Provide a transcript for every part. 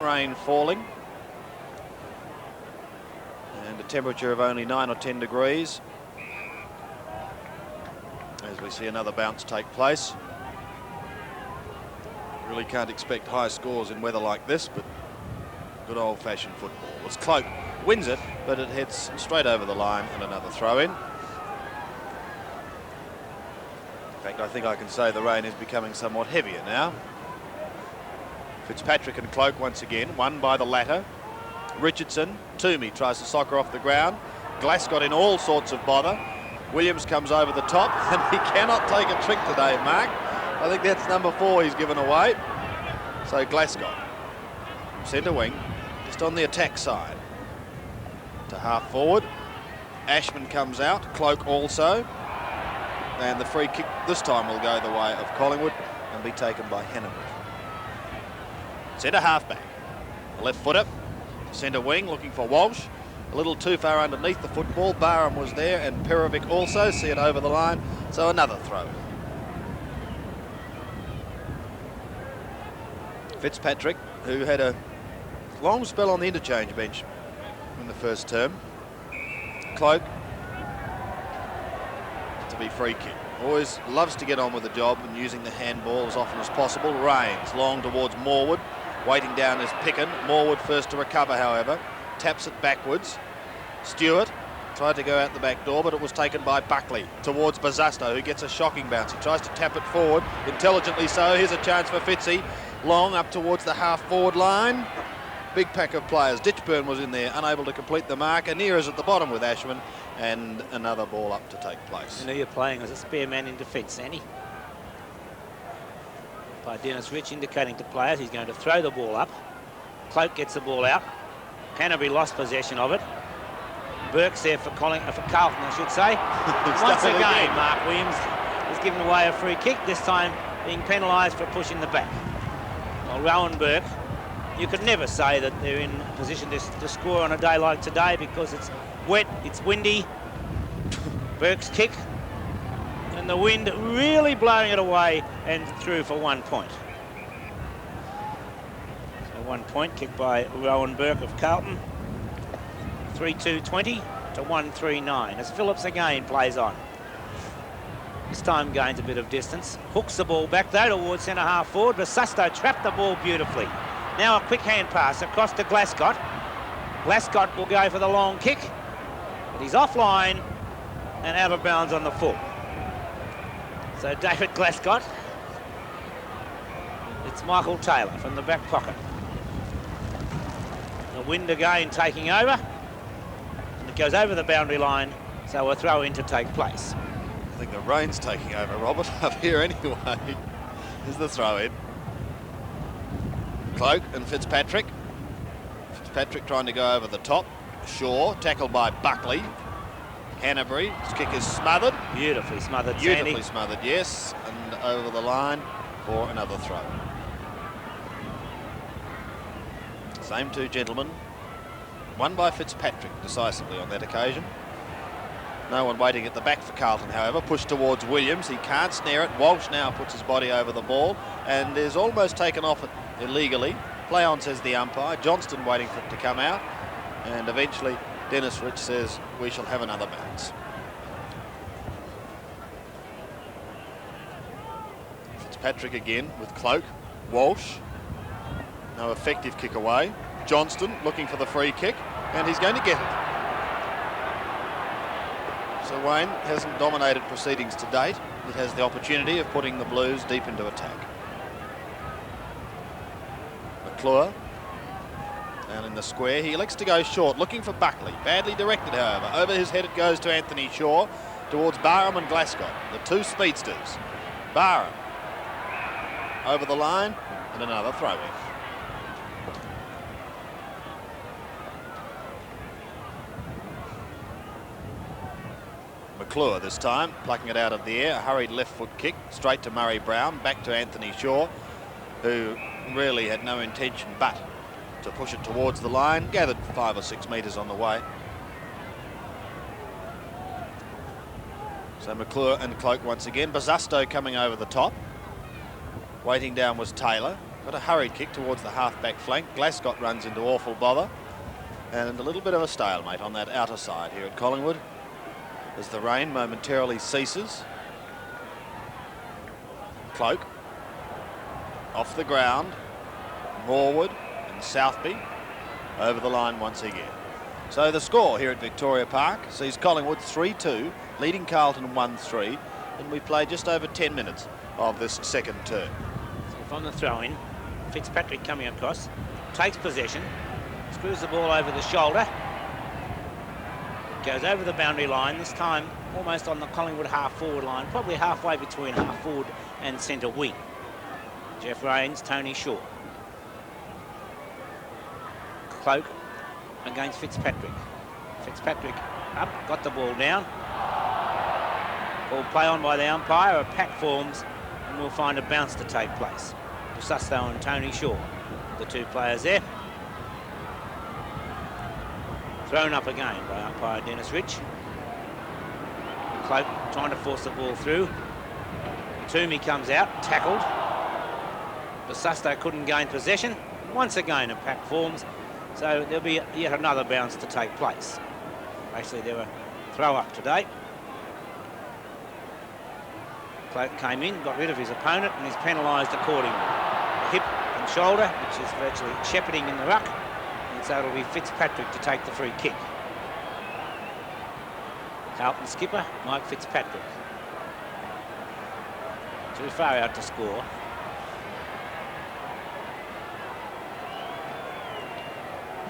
Rain falling and a temperature of only 9 or 10 degrees as we see another bounce take place. Really can't expect high scores in weather like this, but good old-fashioned football. As Cloak wins it, but it heads straight over the line and another throw-in. In fact, I think I can say the rain is becoming somewhat heavier now. Fitzpatrick and Cloak once again, won by the latter. Richardson, Toomey tries to soccer off the ground. Glass got in all sorts of bother. Williams comes over the top, and he cannot take a trick today, Mark. I think that's number 4 he's given away. So Glasgow, centre wing, just on the attack side. To half forward. Ashman comes out, Cloak also. And the free kick this time will go the way of Collingwood and be taken by Hannibal. Centre halfback, left footer, centre wing looking for Walsh. A little too far underneath the football. Barham was there and Perovic also. See it over the line. So another throw. Fitzpatrick, who had a long spell on the interchange bench in the first term. Cloak to be free kick. Always loves to get on with the job and using the handball as often as possible. Rains long towards Morwood. Waiting down is Picken. Morwood first to recover, however. Taps it backwards. Stewart tried to go out the back door, but it was taken by Buckley towards Bazasto, who gets a shocking bounce. He tries to tap it forward, intelligently so. Here's a chance for Fitzy. Long up towards the half-forward line. Big pack of players. Ditchburn was in there, unable to complete the mark. Anir is at the bottom with Ashman, and another ball up to take place. You know you're playing as a spare man in defence, Annie. By Dennis Rich indicating to players he's going to throw the ball up. Cloak gets the ball out. Canterbury lost possession of it. Burke's there for Carlton, I should say. Once again, Mark Williams has given away a free kick, this time being penalised for pushing the back. Well, Rowan Burke, you could never say that they're in position to score on a day like today because it's wet, it's windy. Burke's kick, and the wind really blowing it away and through for 1 point. So 1 point kicked by Rowan Burke of Carlton. 3-2-20 to 1-3-9 as Phillips again plays on. This time gains a bit of distance. Hooks the ball back though towards centre half forward. Basasto trapped the ball beautifully. Now a quick hand pass across to Glascott. Glascott will go for the long kick, but he's offline and out of bounds on the full. So David Glascott. It's Michael Taylor from the back pocket. The wind again taking over. And it goes over the boundary line, so a throw in to take place. I think the rain's taking over, Robert, up here anyway. Here's the throw in. Cloak and Fitzpatrick. Fitzpatrick trying to go over the top. Shaw, tackled by Buckley. Hanbury, his kick is smothered. Beautifully smothered, Beautifully Sandy. smothered, yes. And over the line for another throw. Same two gentlemen. Won by Fitzpatrick decisively on that occasion. No one waiting at the back for Carlton, however. Pushed towards Williams. He can't snare it. Walsh now puts his body over the ball and is almost taken off it illegally. Play on, says the umpire. Johnston waiting for it to come out. And eventually Dennis Rich says we shall have another bounce. Fitzpatrick again with Cloak. Walsh. No effective kick away. Johnston looking for the free kick, and he's going to get it. So Wayne hasn't dominated proceedings to date. It has the opportunity of putting the Blues deep into attack. McClure down in the square. He elects to go short, looking for Buckley. Badly directed, however. Over his head it goes to Anthony Shaw, towards Barham and Glasgow, the two speedsters. Barham over the line, and another throw-in. McClure this time, plucking it out of the air. A hurried left foot kick, straight to Murray Brown, back to Anthony Shaw, who really had no intention but to push it towards the line. Gathered 5 or 6 metres on the way. So McClure and Cloak once again. Bazasto coming over the top. Waiting down was Taylor. Got a hurried kick towards the half-back flank. Glascott runs into awful bother. And a little bit of a stalemate on that outer side here at Collingwood as the rain momentarily ceases. Cloak off the ground. Morwood and Southby over the line once again. So the score here at Victoria Park sees Collingwood 3-2, leading Carlton 1-3, and we play just over 10 minutes of this second term. So from the throw-in, Fitzpatrick coming across, takes possession, screws the ball over the shoulder, goes over the boundary line, this time almost on the Collingwood half-forward line, probably halfway between half-forward and centre wing. Jeff Rains, Tony Shaw. Cloak against Fitzpatrick. Fitzpatrick up, got the ball down. Ball play on by the umpire, a pack forms, and we'll find a bounce to take place. Susto and Tony Shaw, the two players there. Thrown up again by umpire Dennis Rich. Cloak trying to force the ball through. Toomey comes out, tackled. But Susto couldn't gain possession. Once again a pack forms, so there'll be yet another bounce to take place. Actually, there were throw up today. Cloak came in, got rid of his opponent, and is penalised accordingly. The hip and shoulder, which is virtually shepherding in the ruck, and so it'll be Fitzpatrick to take the free kick. Carlton skipper, Mike Fitzpatrick. Too far out to score.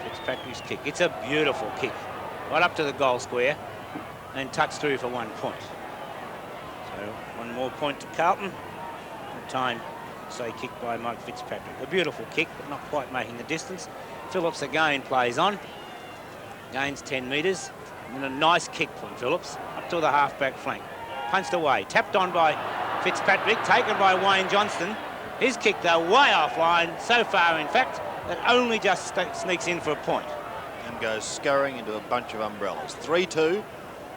Fitzpatrick's kick. It's a beautiful kick. Right up to the goal square and tucks through for 1 point. So 1 more point to Carlton. The time, say, kicked by Mike Fitzpatrick. A beautiful kick, but not quite making the distance. Phillips again plays on. Gains 10 metres. And a nice kick from Phillips up to the half-back flank. Punched away. Tapped on by Fitzpatrick. Taken by Wayne Johnston. His kick, though, way offline. So far, in fact, that only just sneaks in for a point. And goes scurrying into a bunch of umbrellas. 3-2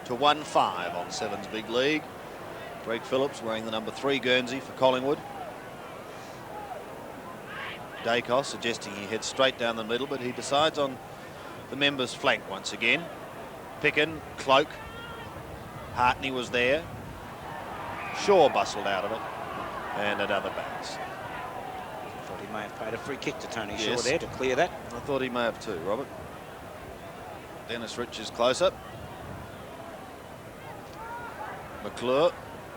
to 1-5 on Sevens Big League. Greg Phillips wearing the number 3 Guernsey for Collingwood. Dacos suggesting he heads straight down the middle, but he decides on the members' flank once again. Picken, Cloak, Hartney was there. Shaw bustled out of it, and another bounce. Thought he may have paid a free kick to Tony Shaw Yes. there to clear that. I thought he may have too, Robert. Dennis Rich is close up. McClure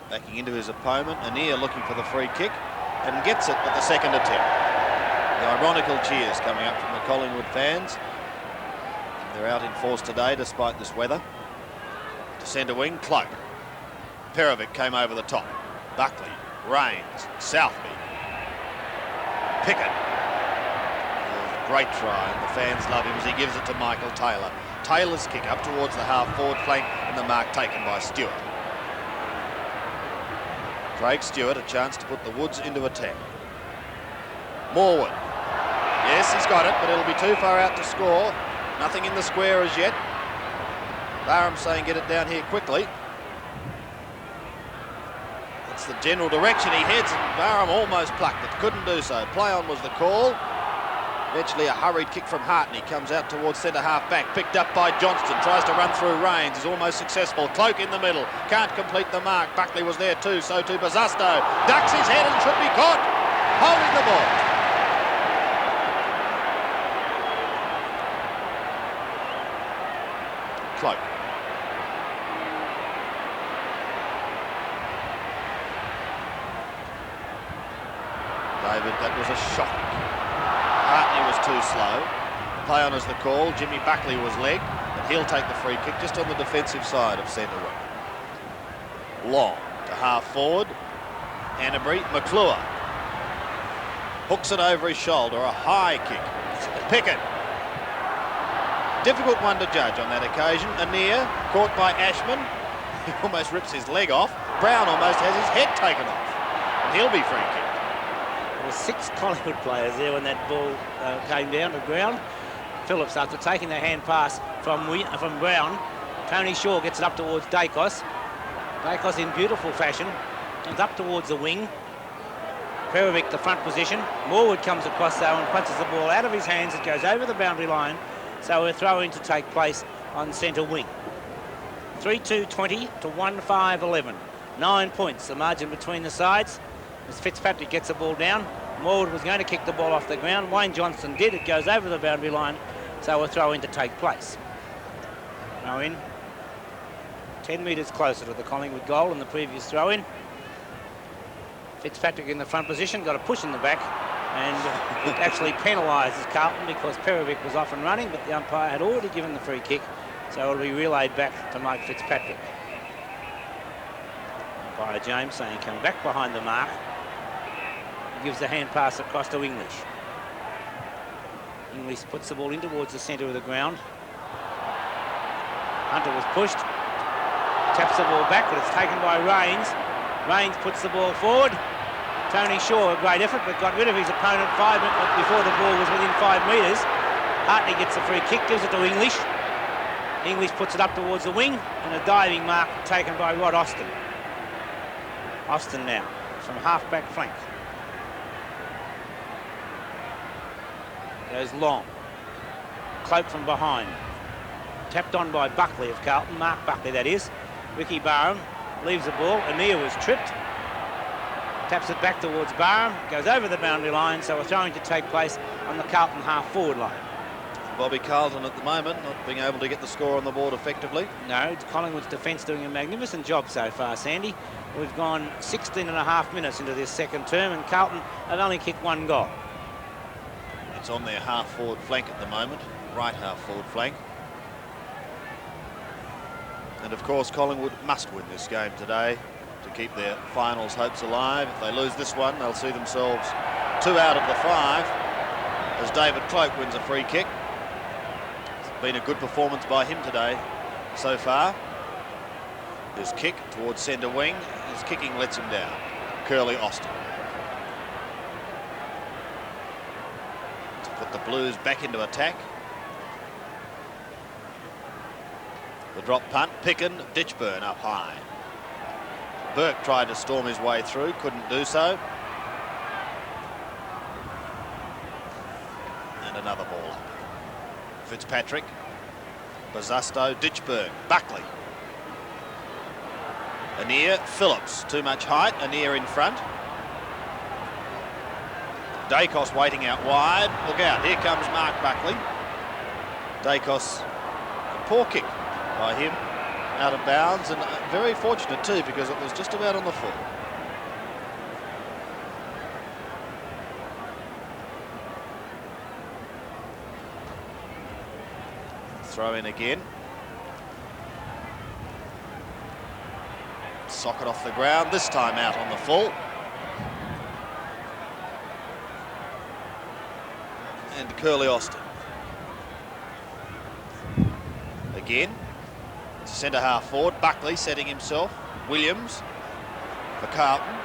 backing into his opponent. Anir looking for the free kick and gets it at the second attempt. The ironical cheers coming up from the Collingwood fans. They're out in force today despite this weather. To centre wing, Cloak. Perovic came over the top. Buckley, Rains, Southby. Pickett. Great try, and the fans love him as he gives it to Michael Taylor. Taylor's kick up towards the half-forward flank, and the mark taken by Stewart. Craig Stewart, a chance to put the Woods into attack. Morwood. Yes, he's got it, but it'll be too far out to score. Nothing in the square as yet. Barham saying get it down here quickly. That's the general direction he heads, and Barham almost plucked it, couldn't do so. Play on was the call. Eventually a hurried kick from Hartney comes out towards centre half back, picked up by Johnston, tries to run through Rains, is almost successful. Cloak in the middle, can't complete the mark. Buckley was there too, so too Bazasto. Ducks his head and should be caught, holding the ball. Cloak. David, that was a shock. Hartney was too slow. Play on is the call. Jimmy Buckley was legged, but he'll take the free kick just on the defensive side of centre wing. Long to half forward. Hanbury, McClure. Hooks it over his shoulder, a high kick. Pickett. Difficult one to judge on that occasion. Anir, caught by Ashman. He almost rips his leg off. Brown almost has his head taken off. And he'll be free kicked. There were 6 Collingwood players there when that ball came down to ground. Phillips, after taking the hand pass from Brown, Tony Shaw gets it up towards Dacos. Dacos in beautiful fashion comes up towards the wing. Perovic, the front position. Morwood comes across though and punches the ball out of his hands. It goes over the boundary line. So a throw-in to take place on centre wing. 3-2-20 to 1-5-11. 9 points, the margin between the sides. As Fitzpatrick gets the ball down, Morwood was going to kick the ball off the ground. Wayne Johnston did. It goes over the boundary line. So a throw-in to take place. Throw-in. 10 metres closer to the Collingwood goal than the previous throw-in. Fitzpatrick in the front position, got a push in the back, and it actually penalises Carlton because Perovic was off and running, but the umpire had already given the free kick, so it'll be relayed back to Mike Fitzpatrick. Umpire James saying come back behind the mark. He gives the hand pass across to English. English puts the ball in towards the centre of the ground. Hunter was pushed, taps the ball back, but it's taken by Rains. Rains puts the ball forward. Tony Shaw, a great effort, but got rid of his opponent before the ball was within 5 metres. Hartley gets the free kick, gives it to English. English puts it up towards the wing, and a diving mark taken by Rod Austin. Austin now, from half-back flank. Goes long. Cloak from behind. Tapped on by Buckley of Carlton, Mark Buckley that is. Ricky Barham leaves the ball. Anir was tripped. Taps it back towards Barham. Goes over the boundary line, so a throwing to take place on the Carlton half-forward line. Bobby Carlton at the moment not being able to get the score on the board effectively. No, it's Collingwood's defence doing a magnificent job so far, Sandy. We've gone 16 and a half minutes into this second term, and Carlton have only kicked 1 goal. It's on their half-forward flank at the moment, right half-forward flank. And of course, Collingwood must win this game today to keep their finals hopes alive. If they lose this one, they'll see themselves 2 out of the 5 as David Cloak wins a free kick. It's been a good performance by him today so far. His kick towards centre wing, his kicking lets him down. Curly Austin. To put the Blues back into attack. The drop punt, Picken, Ditchburn up high. Burke tried to storm his way through, couldn't do so. And another ball up. Fitzpatrick, Bazasto, Ditchburn, Buckley. Anir, Phillips, too much height, Anir in front. Dacos waiting out wide, look out, here comes Mark Buckley. Dacos, a poor kick by him, out of bounds, and very fortunate too because it was just about on the full. Throw in again. Socket off the ground, this time out on the full. And Curly Austin. Again. Centre half forward, Buckley setting himself. Williams for Carlton.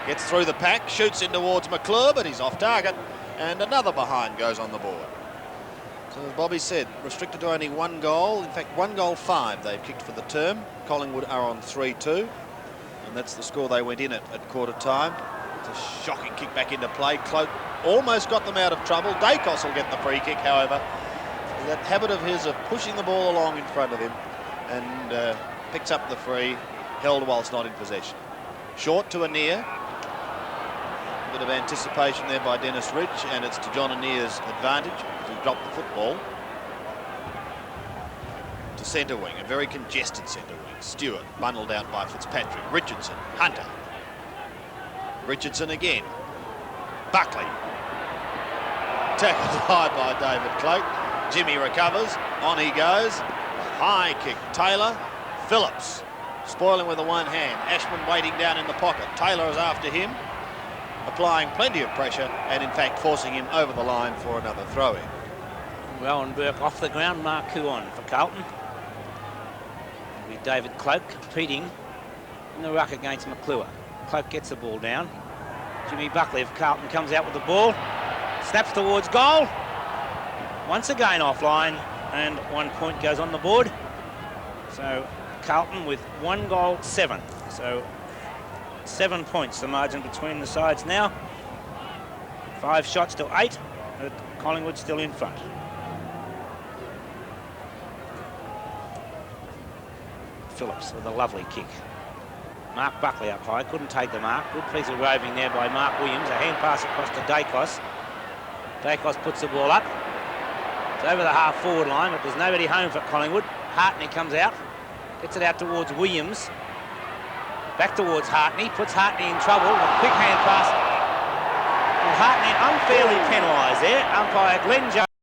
Gets through the pack, shoots in towards McClure, but he's off target. And another behind goes on the board. So as Bobby said, restricted to only 1 goal. In fact, 1 goal 5 they've kicked for the term. Collingwood are on 3-2. And that's the score they went in at quarter time. It's a shocking kick back into play. Cloak almost got them out of trouble. Dacos will get the free kick, however. That habit of his of pushing the ball along in front of him, and picks up the free, held whilst not in possession. Short to Anir. A bit of anticipation there by Dennis Rich, and it's to John Anir's advantage to drop the football. To centre wing, a very congested centre wing. Stewart bundled out by Fitzpatrick. Richardson, Hunter. Richardson again. Buckley. Tackled high by David Cloak. Jimmy recovers, on he goes. High kick, Taylor, Phillips, spoiling with the one hand. Ashman waiting down in the pocket. Taylor is after him, applying plenty of pressure and in fact forcing him over the line for another throw-in. Rowan Burke off the ground, Mark Kuon for Carlton. With David Cloak competing in the ruck against McClure. Cloak gets the ball down. Jimmy Buckley of Carlton comes out with the ball, snaps towards goal. Once again offline, and 1 point goes on the board. So Carlton with 1 goal, 7. So 7 points, the margin between the sides now. 5 shots to 8, but Collingwood still in front. Phillips with a lovely kick. Mark Buckley up high, couldn't take the mark. Good piece of roving there by Mark Williams. A hand pass across to Dacos. Dacos puts the ball up. It's over the half-forward line, but there's nobody home for Collingwood. Hartney comes out, gets it out towards Williams. Back towards Hartney, puts Hartney in trouble. A quick hand pass. And Hartney unfairly penalised there. Umpire Glenn Jones